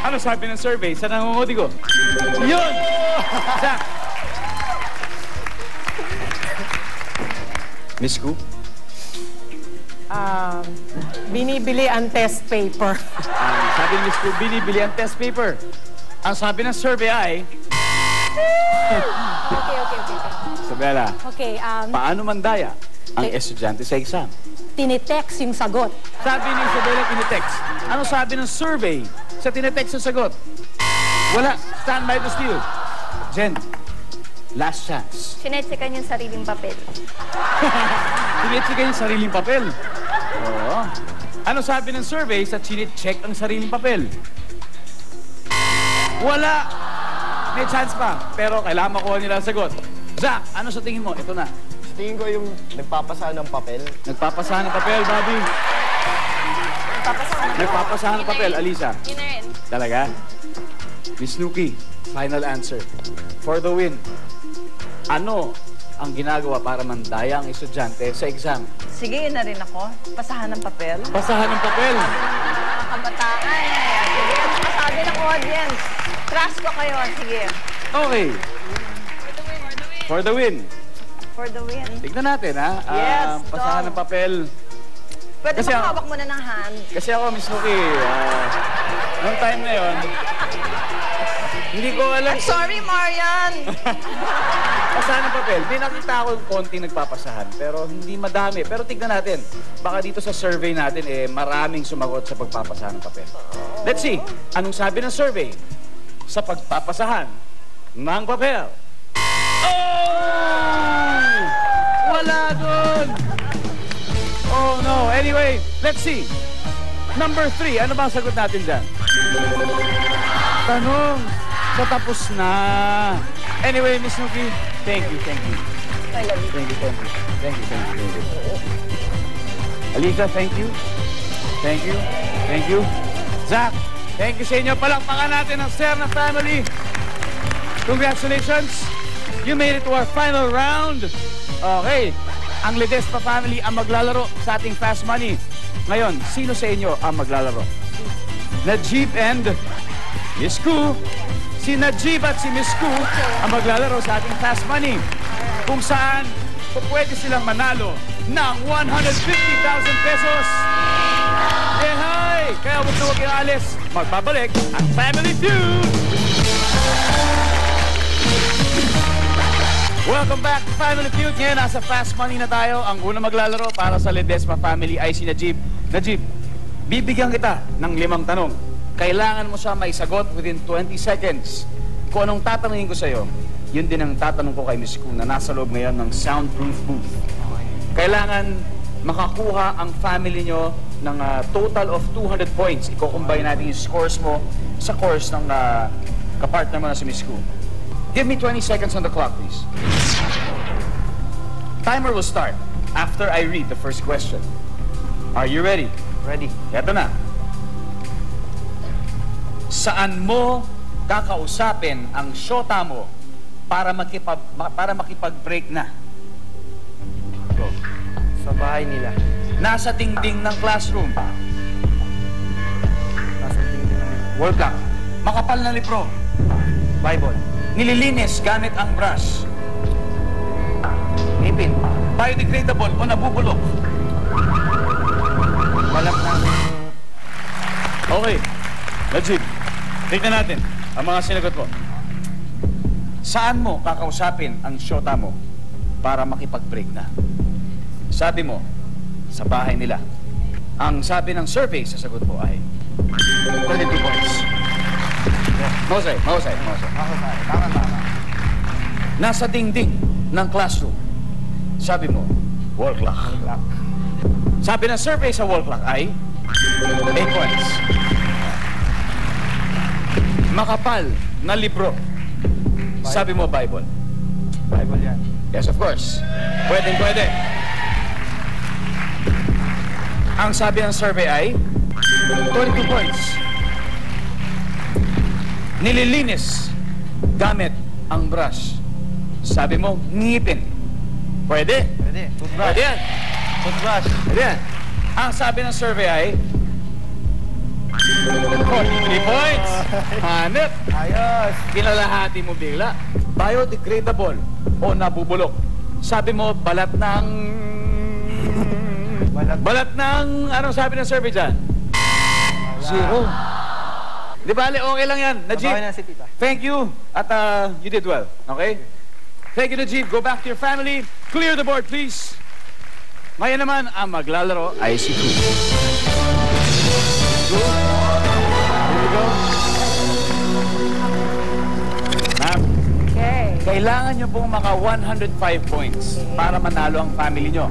Ano sabi ng survey sa nangungudi ko? Yun! Zach! Miss Ku? Binibili ang test paper. Sabi ni Miss Ku, binibili ang test paper. Ang sabi ng survey ay... Okay. Isabela, Okay, paano mandaya ang estudyante sa exam? tinitext yung sagot. Sabi ni Isabela, tinitext. Ano sabi ng survey sa tinitext sa sagot? Wala. Stand by the steal. Jen, last chance. Sinetsikan yung sariling papel. Chinecheck yung sariling papel. Oo. Ano sabi ng survey sa chinecheck ang sariling papel? Wala. May chance pa. Pero kailangan makuha nila ang sagot. Zach, ano sa tingin mo? Ito na. Sa tingin ko yung nagpapasahan ng papel. Nagpapasahan ng papel, Bobby. Nagpapasahan ng papel, Alisa. Yun na rin. Talaga? Miss Nuki, final answer. For the win. Ano ang ginagawa para mandaya ang estudyante sa exam? Sige, yun na rin ako. Pasahan ng papel. Pasahan ng papel. Mga kabataan. Sige, masabi ng audience. Trust ko kayo. Sige. Okay. For the win. For the win. Tignan natin, ha? Yes, pasahan go. ng papel. Pwede Kasi ba ako- hawak mo na ng hand? Kasi ako, Miss Nuki, noong time na yon, hindi ko alam. Sorry, Marian! Pasahan ng papel. May nakita ako yung konti nagpapasahan, pero hindi madami. Pero tignan natin. Baka dito sa survey natin, maraming sumagot sa pagpapasahan ng papel. Let's see. Anong sabi ng survey sa pagpapasahan ng papel? Oh! Wala dun! Oh no. Anyway, let's see. Number 3. Ano ba ang sagot natin dyan? Tanong. Sa tapos na. Anyway, Miss Nuki, thank you. I love you. Thank you. Alisa, thank you. Thank you. Zach, thank you sa inyo. Palakpakan natin ang Serna family. Congratulations. You made it to our final round. Okay. Ang Ledesma family ang maglalaro sa ating Fast Money. Ngayon, sino sa inyo ang maglalaro? Najib and Miss Ku. Si Najib at si Miss Ku ang maglalaro sa ating Fast Money. Kung saan, pwede silang manalo ng 150,000 pesos. Hi! Kaya huwag na huwag yung alis. Magbabalik ang Family Feud! Welcome back to Family Feud. Ngayon, nasa Fast Money na tayo. Ang unang maglalaro para sa Ledesma family ay si Najib. Najib, bibigyan kita ng 5 tanong. Kailangan mo siya maisagot within 20 seconds. Kung anong tatanungin ko sa'yo, yun din ang tatanong ko kay Miss Ku na nasa loob ngayon ng soundproof booth. Kailangan makakuha ang family nyo ng total of 200 points. Iko-combine natin yung scores mo sa course ng kapartner mo na si Miss Ku. Give me 20 seconds on the clock, please. Timer will start after I read the first question. Are you ready? Ready. Eto na. Saan mo kakausapin ang shota mo para makipag-break na? Go. Sa bahay nila. Nasa dingding ng classroom. Nasa tingin namin. Wall clock. Makapal na libro. Bible. Nililinis gamit ang brush. Ipin. Biodegradable o nabubulok. Balak ng... Okay. Najib, tignan natin ang mga sinagot mo. Saan mo kakausapin ang shota mo para makipag-break na? Sabi mo, sa bahay nila. Ang sabi ng survey sa sagot mo ay 22 points. Mahusay. Ako sa tama. Nasa dingding ng classroom. Sabi mo, wall clock. Sabi ng survey sa wall clock ay 8 points. Makapal na libro. Sabi mo, Bible. Bible yan. Yes, of course. Pwede. Ang sabi ng survey ay 22 points. Nililinis gamit ang brush. Sabi mo, ngipin. Pwede? Pwede. Toothbrush. Pwede yan. Toothbrush. Pwede yan. Ang sabi ng survey ay 4 43 points. Hanep. Ayos. Kinalahati mo bigla. Biodegradable o nabubulok. Sabi mo, balat ng... Balat ng... Anong sabi ng survey dyan? Zero. Di bale, okay lang yan. Najib, Babawi na si tita. thank you. At you did well. Okay? Thank you, Najib. Go back to your family. Clear the board, please. Ngayon naman, ang maglalaro ay si Ku. Ku. Here we go. Ma'am, Okay. kailangan nyo pong maka 105 points para manalo ang family nyo.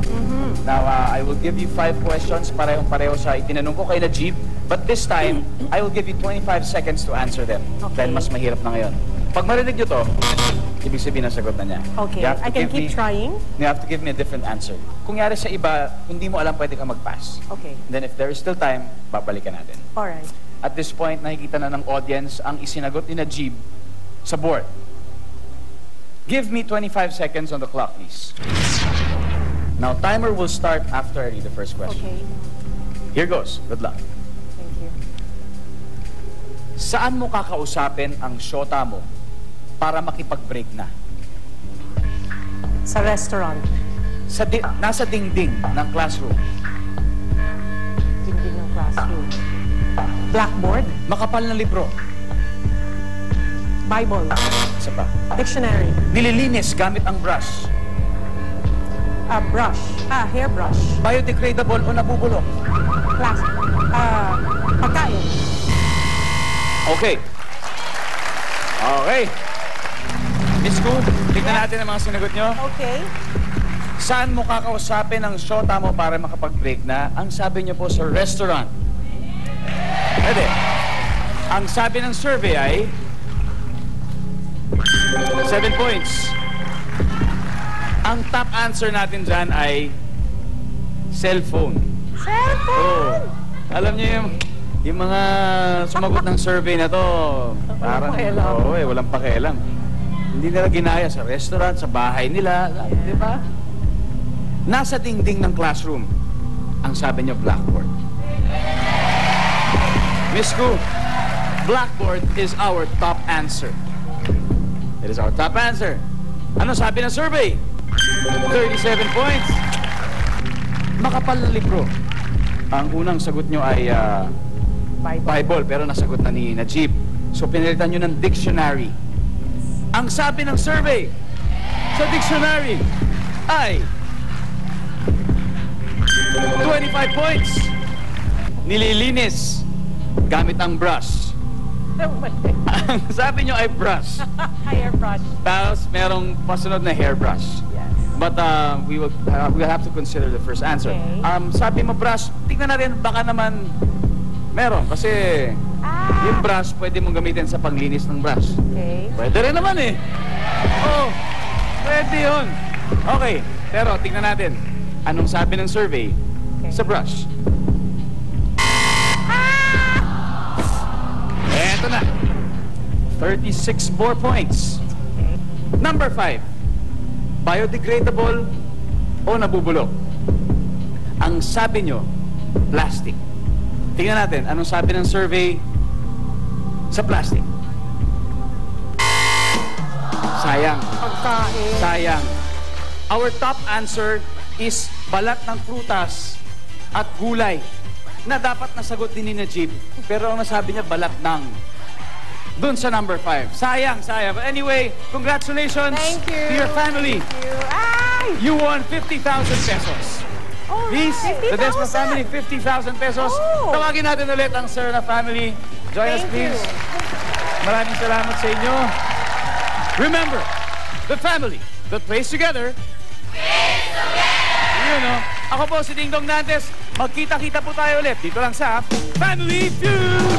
Now, I will give you 5 questions, parehong-pareho sa itinanong ko kay Najib. But this time, I will give you 25 seconds to answer them. Okay. Dahil mas mahirap na ngayon. Pag marinig nyo to, ibig sabihin ang sagot na niya. Okay. You have to I can give keep me- trying. You have to give me a different answer. Kung yari sa iba, hindi mo alam, pwede ka mag-pass. Okay. Then if there is still time, babalikan natin. Alright. At this point, nakikita na ng audience ang isinagot ni Najib sa board. Give me 25 seconds on the clock, please. Now, timer will start after I read the first question. Okay. Here goes. Good luck. Thank you. Saan mo kakausapin ang shota mo para makipag-break na? Sa restaurant. Nasa dingding ng classroom. Dingding ng classroom. Blackboard. Makapal na libro. Bible. Isa pa. Dictionary. Nililinis gamit ang brush. Brush. Hairbrush. Biodegradable o nabubulok. Plastic. Pagkain. Okay. Okay. Miss Ku, tignan natin ang mga sinagot nyo. Okay. Saan mo kakausapin ang shota mo para makapag-break na? Ang sabi nyo po sa restaurant. Pwede. Ang sabi ng survey ay 7 points. Ang top answer natin dyan ay cellphone. Cellphone! Alam niyo yung mga sumagot ng survey na to, parang, pakialam. walang pakialam. Hindi nila ginaya sa restaurant, sa bahay nila, di ba? Nasa dingding ng classroom, ang sabi niyo blackboard. Miss Ku, blackboard is our top answer. It is our top answer. Ano sabi ng survey? 37 points. Makapal na libro. Ang unang sagot nyo ay Bible, pero nasagot na ni Najib. So pinalitan nyo ng dictionary. Ang sabi ng survey sa dictionary ay 25 points. Nililinis gamit ang brush. Ang sabi nyo ay brush. Hairbrush. Tapos merong pasunod na hairbrush. Yes. But we'll have to consider the first answer. Okay. Sabi mo brush, tingnan natin baka naman meron kasi yung brush pwede mong gamitin sa panglinis ng brush. Okay. Pwede rin naman eh. Oh, pwede yun. Okay, pero tingnan natin anong sabi ng survey sa brush. Eto na. 36 more points. Number 5. Biodegradable o nabubulok? Ang sabi nyo, plastic. Tingnan natin, anong sabi ng survey sa plastic? Sayang. Pagkain. Sayang. Our top answer is balat ng prutas at gulay na dapat nasagot din ni Najib. Pero ang nasabi niya, balat ng. Dun sa number 5. Sayang, sayang. But anyway, congratulations Thank you. to your family. Thank you. Ay! You won 50,000 pesos. Oh, Please, the Desma family, 50,000 pesos. Oh. Tawagin natin ulit ang Serna family. Join us, Thank please. you. Maraming salamat sa inyo. Remember, the family that plays together. You know, ako po si Ding Dong Nantes. Magkita-kita po tayo ulit dito lang sa Family Feud.